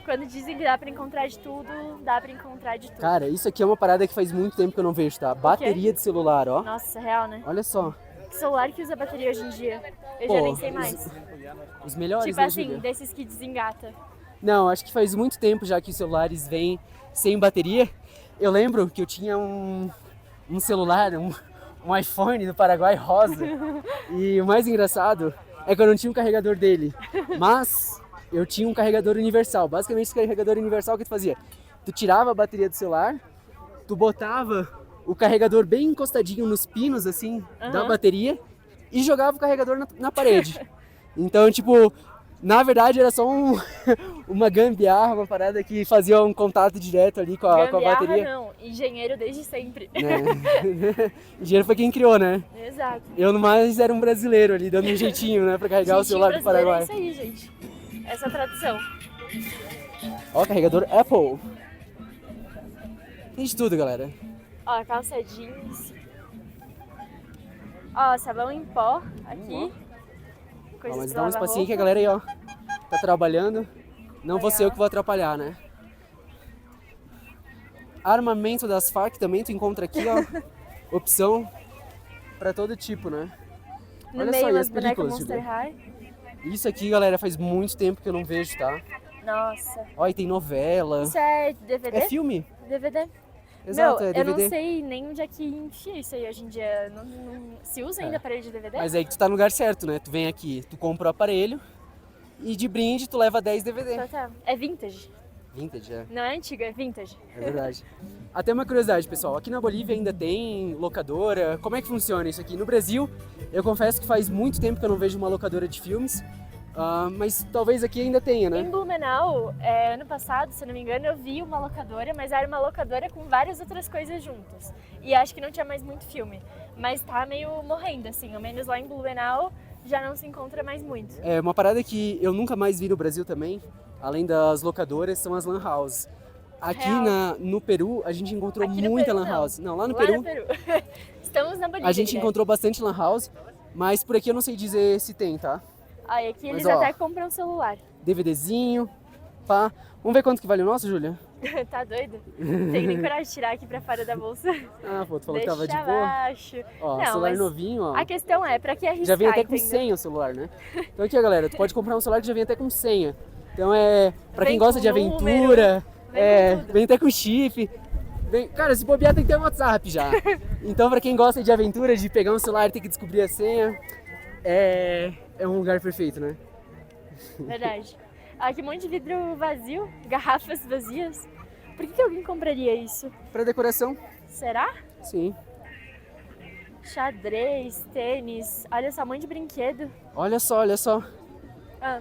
Quando dizem que dá pra encontrar de tudo, dá pra encontrar de tudo. cara, isso aqui é uma parada que faz muito tempo que eu não vejo, tá? Bateria de celular, ó. Nossa, real, né? Olha só. Que celular que usa bateria hoje em dia? Eu Pô, já nem sei mais. Os melhores, Tipo né, assim, Júlia? desses que desengata. Não, acho que faz muito tempo já que os celulares vêm sem bateria. Eu lembro que eu tinha um celular, um iPhone do Paraguai rosa. E o mais engraçado é que eu não tinha um carregador dele. Mas eu tinha um carregador universal. Basicamente, esse carregador universal que tu fazia? Tu tirava a bateria do celular, tu botava o carregador bem encostadinho nos pinos, assim, da bateria e jogava o carregador na parede. Então, tipo, na verdade era só uma gambiarra, uma parada que fazia um contato direto ali com a Gambiarra bateria. não, engenheiro desde sempre. Né? Engenheiro foi quem criou, né? Exato. Eu no mais era um brasileiro ali, dando um jeitinho, né, pra carregar o Jeitinho celular do brasileiro Paraguai. É isso aí, gente. Essa é a tradução. Ó, carregador Apple. Tem de tudo, galera. Ó, calça jeans. Ó, sabão em pó aqui. Ó, Coisas mas pra dá um lavar espacinho que a roupa. galera aí, ó, tá trabalhando. Não vou ser eu que vou atrapalhar, né? Armamento das Farc também tu encontra aqui, ó. Opção pra todo tipo, né? No Olha meio só, e umas as bonecas películas, Monster Julia? High. Isso aqui, galera, faz muito tempo que eu não vejo, tá? Nossa. Ó, e tem novela. Isso é DVD? É filme? DVD? Exato, Meu, é DVD. eu não sei nem onde é que enfia isso aí hoje em dia. Se usa ainda aparelho de DVD? Mas aí que tu tá no lugar certo, né? Tu vem aqui, tu compra o aparelho e de brinde tu leva 10 DVD. Tá. É vintage. Vintage, é. Não é antigo, é vintage. É verdade. Até uma curiosidade, pessoal. Aqui na Bolívia ainda tem locadora. Como é que funciona isso aqui? No Brasil, eu confesso que faz muito tempo que eu não vejo uma locadora de filmes. Mas talvez aqui ainda tenha, né? Em Blumenau, ano passado, se eu não me engano, eu vi uma locadora, mas era uma locadora com várias outras coisas juntas. E acho que não tinha mais muito filme. Mas tá meio morrendo, assim. Ao menos lá em Blumenau já não se encontra mais muito. É uma parada que eu nunca mais vi no Brasil também, além das locadoras, são as lan houses. Aqui Real. no Peru, a gente encontrou Aqui no muita Peru, lan não. house. Não, lá no Lá Peru, no Peru. Estamos na Bolívia. a gente né? encontrou bastante lan house. Mas por aqui eu não sei dizer se tem, tá? Aí aqui eles Mas, ó, até compram celular. DVDzinho, pá. Vamos ver quanto que vale o nosso, Júlia? Tá doido? Tem nem coragem de tirar aqui pra fora da bolsa. Ah, pô, tu falou que tava de Deixa boa. abaixo. Ó, Não, celular mas novinho, ó. a questão é, pra que arriscar, Já vem até com entendeu? senha o celular, né? Então aqui, ó, galera, tu pode comprar um celular que já vem até com senha. Então pra Vem quem gosta com de aventura, vem com tudo. vem até com chip. Cara, se bobear tem que ter um WhatsApp já. Então pra quem gosta de aventura, de pegar um celular e ter que descobrir a senha, é um lugar perfeito, né? Verdade. Aqui um monte de vidro vazio, garrafas vazias. Por que alguém compraria isso? Pra decoração, Será? sim. Xadrez, tênis, olha só, um monte de brinquedo. Olha só, olha só. Ah,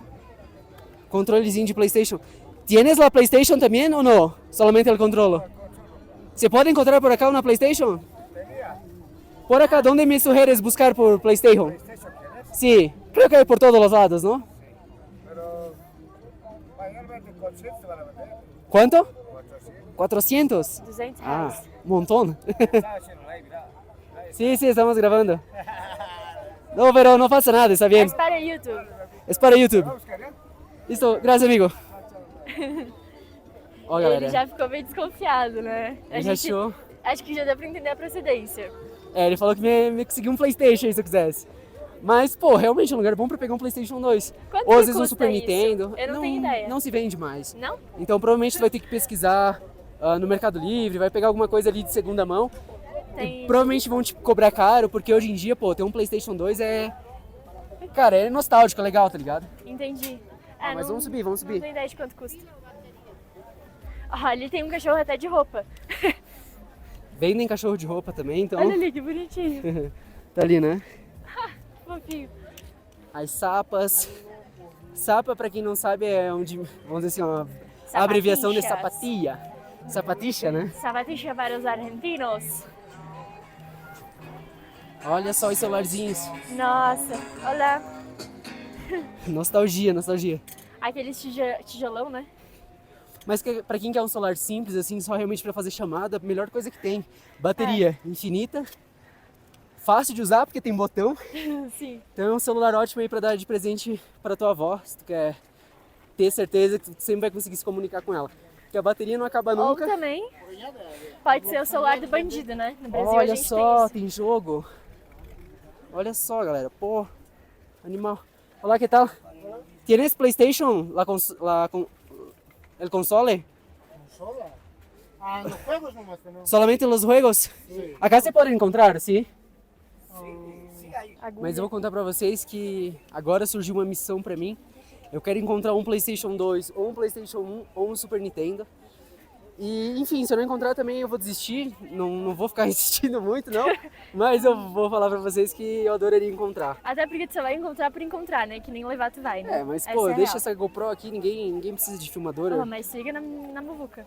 Controlezinho de PlayStation. ¿Tienes la PlayStation también o no? Solamente el controlo. ¿Se puede encontrar por acá una PlayStation? Por acá, ¿dónde me sugieres buscar por PlayStation? Sí, creo que hay por todos los lados, ¿no? Pero mayormente con chips se van a vender. ¿Cuánto? 400. 400. 200 Ah, reais. un montón. Estaba haciendo live, mira. Sí, sí, estamos grabando. No, pero no pasa nada, está bien. Mas para YouTube. Es para YouTube. Vamos, querer? Listo, gracias, amigo. Ó, galera. Ele já ficou meio desconfiado, né? Ele achou. Acho que já deu pra entender a procedência. Ele falou que me conseguiu um PlayStation aí se eu quisesse. Mas, pô, realmente é um lugar bom pra pegar um PlayStation 2. Quanto Ou às que vezes um custa Super isso? Nintendo. Eu não tenho ideia. Não se vende mais. Não? Então provavelmente tu vai ter que pesquisar no Mercado Livre, vai pegar alguma coisa ali de segunda mão. Tem. Provavelmente vão te cobrar caro, porque hoje em dia, pô, ter um PlayStation 2 Cara, é nostálgico, é legal, tá ligado? Entendi. Mas vamos subir, vamos Não subir. tenho ideia de quanto custa. Ó, ali tem um cachorro até de roupa. Vendem cachorro de roupa também, então. Olha ali, que bonitinho. Tá ali, né? Fofinho. As sapas. Sapa, pra quem não sabe, é onde, vamos dizer assim, uma abreviação de Sapatilhas. sapatilha. Sapatilha, né? Sapatilha para os argentinos. Olha só os celularzinhos. Nossa, olha. Nostalgia, nostalgia. Aqueles tijolão, né? Mas pra quem quer um celular simples, assim, só realmente pra fazer chamada, a melhor coisa que tem. Bateria infinita. Fácil de usar, porque tem botão. Sim. Então é um celular ótimo aí pra dar de presente pra tua avó, se tu quer ter certeza que tu sempre vai conseguir se comunicar com ela. Porque a bateria não acaba Ou nunca. também pode ser o celular do bandido, né? No Brasil a Olha gente só, tem tem jogo. Olha só, galera. Pô, animal. Olá, que tal? ¿Tienes PlayStation? El console? ¿Sola? Ah, los juegos nomás tenemos. Solamente los juegos? Sí. Acá se pode encontrar, sim? isso. Agulha. Mas eu vou contar pra vocês que agora surgiu uma missão pra mim. Eu quero encontrar um PlayStation 2, ou um PlayStation 1, ou um Super Nintendo. E, enfim, se eu não encontrar também eu vou desistir. Não vou ficar insistindo muito, não. Mas eu vou falar pra vocês que eu adoraria encontrar. Até porque tu só vai encontrar por encontrar, né? Que nem levar tu vai, né? É, mas Essa pô, é deixa real. essa GoPro aqui, ninguém precisa de filmadora. Ah, mas siga na muvuca.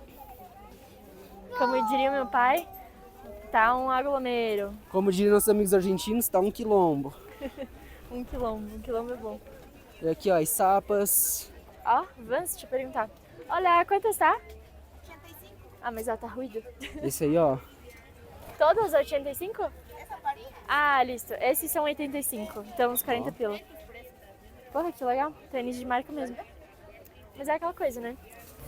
Como diria meu pai, tá um aglomero. Como diriam nossos amigos argentinos, tá um quilombo. Um quilombo é bom. E aqui, ó, as sapas. Ó, Vans, deixa eu perguntar. Olha, quanto está? 85. Ah, mas ela tá ruído. Esse aí, ó. Todas 85? Ah, listo. Esses são 85, então uns 40 pila. Porra, que legal. Tênis de marca mesmo. Mas é aquela coisa, né?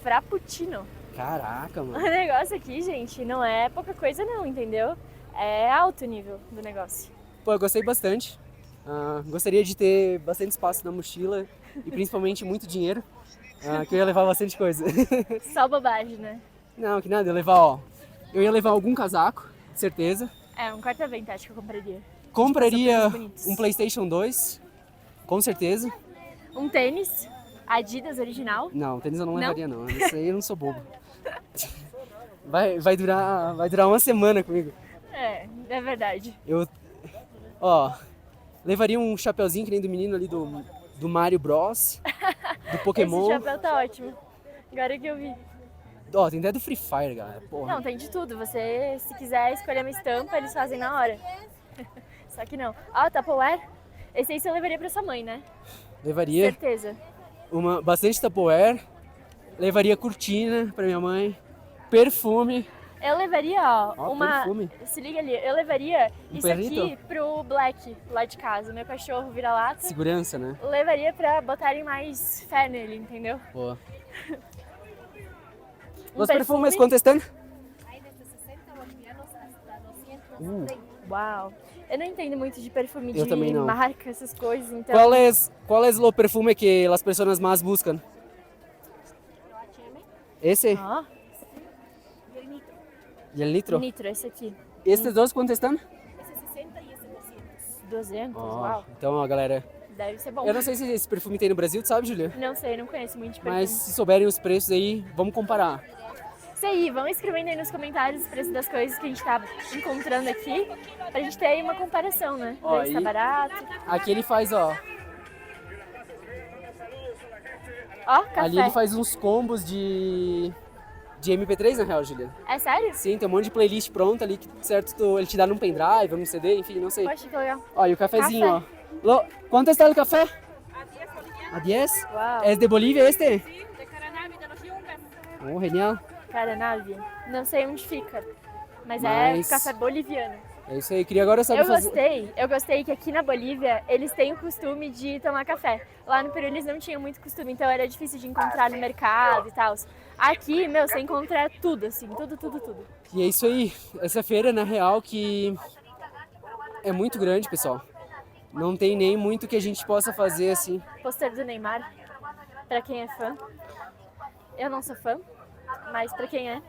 Frappuccino. Caraca, O mano. negócio aqui, gente, não é pouca coisa não, entendeu? É alto nível do negócio. Pô, eu gostei bastante. Gostaria de ter bastante espaço na mochila e principalmente muito dinheiro, que eu ia levar bastante coisa. Só bobagem, né? Não, que nada, eu ia levar algum casaco, certeza. É, um corta-vento acho que eu compraria. Compraria São bonitos. um PlayStation 2, com certeza. Um tênis, Adidas original. Não, tênis eu não Não? levaria não, isso aí eu não sou bobo. Vai durar uma semana comigo. É verdade. Levaria um chapeuzinho que nem do menino ali do Mario Bros, do Pokémon. Esse chapéu tá ótimo. Agora que eu vi. Ó, tem até do Free Fire, galera, porra. Não, tem de tudo. Você, se quiser escolher uma estampa, eles fazem na hora. Só que não. Ó, Tupperware. Esse aí você levaria pra sua mãe, né? Levaria Certeza. bastante Tupperware, levaria cortina pra minha mãe, perfume, Eu levaria, Ó, uma... perfume. Se liga ali, eu levaria isso perrito? aqui pro Black, lá de casa. Meu cachorro vira-lata. Segurança, né? Levaria pra botarem mais fé nele, entendeu? Boa. Um Os perfumes, quanto estão? Uau. Eu não entendo muito de perfume Eu de também não. marca, essas coisas, então... ¿Cuál es lo perfume que las personas más buscan? Ese Ó, y el litro. Nitro, esse aqui. Estes dois quanto estão? 200, Ó, uau. então, ó, galera, Deve ser bom. eu não sei se esse perfume tem no Brasil, tu sabe, Julia? Não sei, não conheço muito de perfume. Mas se souberem os preços aí, vamos comparar. Isso aí, vão escrevendo aí nos comentários os preços das coisas que a gente tá encontrando aqui, pra gente ter aí uma comparação, né? Ó, Ver se tá e- barato. Aqui ele faz, ó, Ó, café. ali ele faz uns combos de MP3 na real, Julia. É sério? Sim, tem um monte de playlist pronta ali, que certo, ele te dá num pendrive, num CD, enfim, não sei. Poxa, que legal. Ó, e o cafezinho, Café. ó. ¿Cuánto está el café? A 10? Uau. ¿Es de Bolivia este? Oh, genial. Cara, nave. Não sei onde fica, mas Mas- é café boliviano. É isso aí, queria agora saber Eu gostei que aqui na Bolívia eles têm o costume de tomar café. Lá no Peru eles não tinham muito costume, então era difícil de encontrar no mercado e tal. Aqui, meu, você encontra tudo, assim, tudo. E é isso aí, essa feira na real que é muito grande, pessoal. Não tem nem muito que a gente possa fazer assim. Pôster do Neymar, pra quem é fã. Eu não sou fã, mas pra quem é,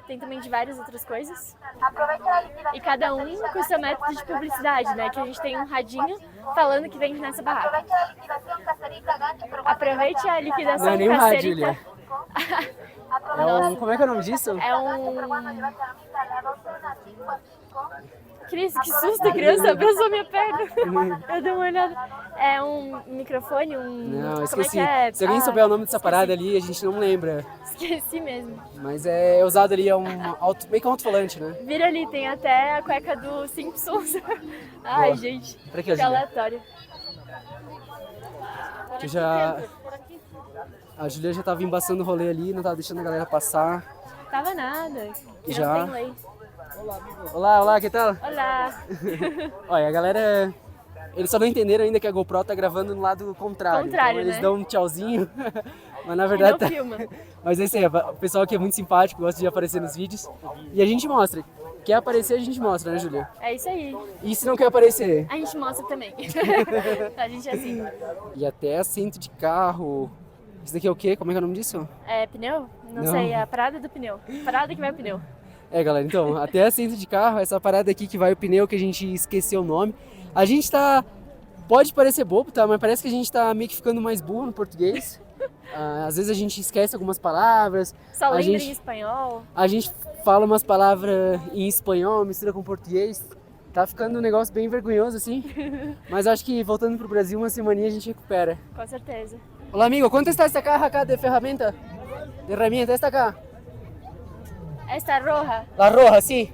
tem também de várias outras coisas. E cada um com seu método de publicidade, né? Que a gente tem um radinho falando que vende nessa barraca. Aproveite a liquidação Não é nem um cacerita. rádio, Julia. Como é que é o nome disso? É um... Cris, que susto, a criança abraçou minha perna. Eu dei uma olhada. É um microfone, Não, Como esqueci. é que é? Se alguém souber o nome dessa parada ali, a gente não lembra. Esqueci mesmo. Mas é usado ali, é um meio que um alto-falante, né? Vira ali, tem até a cueca do Simpsons. Ai, Boa. gente, Pra que que, Julia? aleatório. Que já... A Julia já tava embaçando o rolê ali, não tava deixando a galera passar. Tava nada. Que Já? não tem lei. Olá, que tal? Olá. Olha, a galera... Eles só não entenderam ainda que a GoPro tá gravando no lado contrário. Contrário, então eles né? dão um tchauzinho, mas na E verdade não tá... filma. Mas é isso aí, o pessoal aqui é muito simpático, gosta de aparecer nos vídeos. E a gente mostra. Quer aparecer, a gente mostra, né, Julia? É isso aí. E se não quer aparecer? A gente mostra também. A gente é assim. E até assento de carro. Isso daqui é o quê? Como é que é o nome disso? É pneu? Não Não. sei, é a parada do pneu. Parada que vai o pneu. É, galera, então, até assento de carro, essa parada aqui que vai o pneu, que a gente esqueceu o nome. A gente tá... Pode parecer bobo, tá? Mas parece que a gente tá meio que ficando mais burro no português. Às vezes a gente esquece algumas palavras. Só A lembra gente- em espanhol. A gente fala umas palavras em espanhol, mistura com português. Tá ficando um negócio bem vergonhoso, assim. Mas acho que voltando pro Brasil, uma semaninha a gente recupera. Com certeza. Olá, amigo. ¿Cuánto está esta caja acá de ferramenta? De herramienta, esta acá. Esta roja. La roja, sí.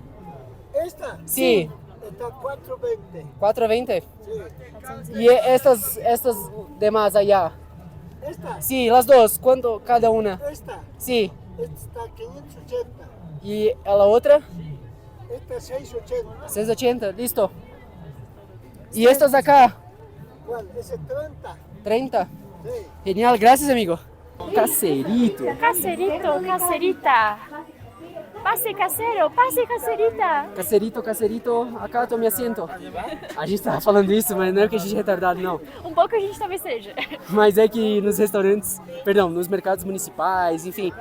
Esta Sí. está 420. 4.20. Sí. Y estas demás allá. Esta, Sí, las dos. ¿Cuánto cada una? esta Sí. está 580. Y a la otra, Esta 680. 680. Listo. Y estas de acá, ¿Cuál? Ese 30. 30. Sí. Genial, gracias, amigo. Caserito. Cacerito, cacerita. Pase casero, pase cacerita. Caserito, acá tome assento. A gente tava falando isso, mas não é que a gente é retardado, não. Um pouco a gente talvez seja. Mas é que nos restaurantes, perdão, nos mercados municipais, enfim,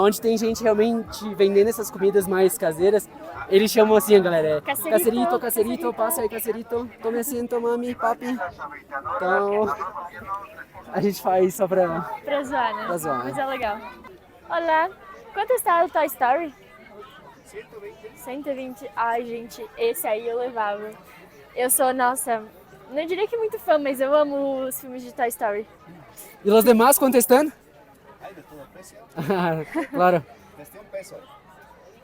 onde tem gente realmente vendendo essas comidas mais caseiras, eles chamam assim, galera, Caserito, caserito, passa aí, caserito, tome assento, mami, papi. Então, a gente faz só pra... Pra zoar, né? Pra zoar. Mas é legal. Olá, quanto está o Toy Story? 120. Ai, gente, esse aí eu levava. Eu sou, nossa, não diria que muito fã, mas eu amo os filmes de Toy Story. E los demás contestando? Claro.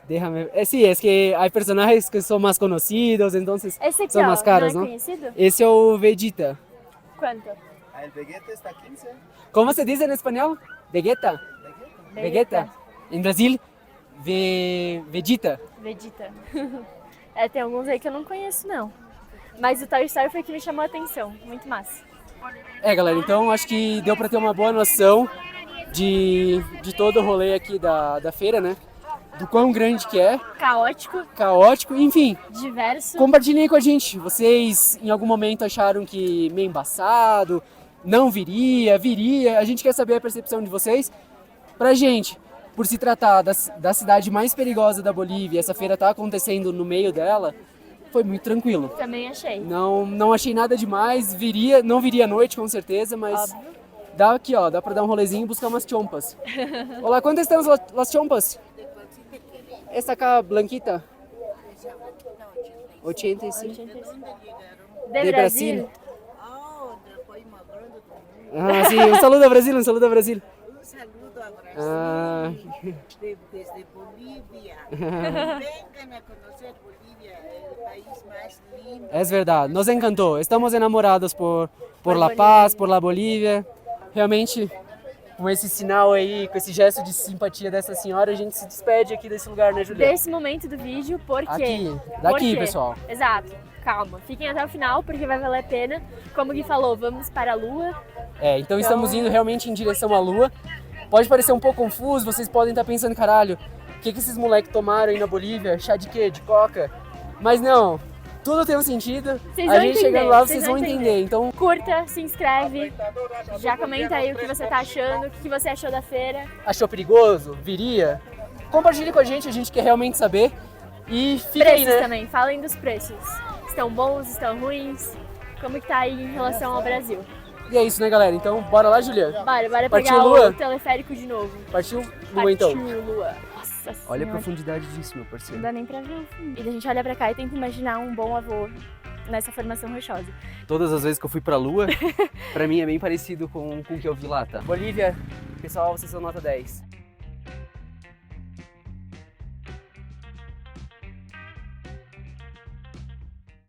Déjame. Sí, es que hay personajes que son más conocidos, entonces Esse aqui, son ó, más caros, não é ¿no? conhecido? Esse é o Vegeta. Quanto? El Vegeta está 15. ¿Cómo se dice en español? Vegeta. Vegeta. En Brasil, Vegeta. Vegeta. Tem alguns aí que eu não conheço, não. Mas o Toy Story foi que me chamou a atenção. Muito massa. Galera, então acho que deu pra ter uma boa noção de todo o rolê aqui da feira, né? Do quão grande que é, caótico, enfim. Diverso. Compartilhem aí com a gente. Vocês em algum momento acharam que meio embaçado, não viria? A gente quer saber a percepção de vocês. Pra gente, por se tratar da cidade mais perigosa da Bolívia, essa feira tá acontecendo no meio dela, foi muito tranquilo. Também achei. Não achei nada demais, não viria à noite com certeza, mas Óbvio. dá aqui, ó, dá pra dar um rolezinho e buscar umas chompas. Olá, ¿cuántas están las chompas? Esta acá, blanquita. 85. De Brasil. Ah, sí, un saludo a Brasil, Un saludo a Brasil. Ah. Desde Bolivia. Vengan a conocer Bolivia, el país más lindo. Es verdad, nos encantó. Estamos enamorados por La Bolívia. Paz, por la Bolívia. Realmente, com esse sinal aí, com esse gesto de simpatia dessa senhora, a gente se despede aqui desse lugar, né, Juliana? Desse momento do vídeo, porque... Aqui, Por daqui, quê? pessoal. Exato, calma. Fiquem até o final, porque vai valer a pena. Como o Gui falou, vamos para a Lua. Então estamos indo realmente em direção à Lua. Pode parecer um pouco confuso, vocês podem estar pensando, caralho, o que esses moleques tomaram aí na Bolívia? Chá de quê? De coca? Mas não, tudo tem um sentido. Vocês A vão gente entender, chegando lá, vocês vocês vão vão entender. Então, Curta, se inscreve, já comenta aí o que você tá achando, o que você achou da feira. achou perigoso? Viria? Compartilhe com a gente quer realmente saber. E fica aí, Preços né? também, falem dos preços. Estão bons, estão ruins? Como que tá aí em relação ao Brasil? E é isso, né, galera? Então, bora lá, Juliana? Bora Partiu, pegar Lua? o teleférico de novo. Partiu? Lua, então. Partiu, Lua. Nossa Olha a Senhora. profundidade disso, meu Não parceiro. dá nem pra ver o fim. E a gente olha pra cá e tenta imaginar um bom avô nessa formação rochosa. Todas as vezes que eu fui pra Lua, pra mim é bem parecido com o que eu vi lá, tá? Bolívia, pessoal, vocês são nota 10.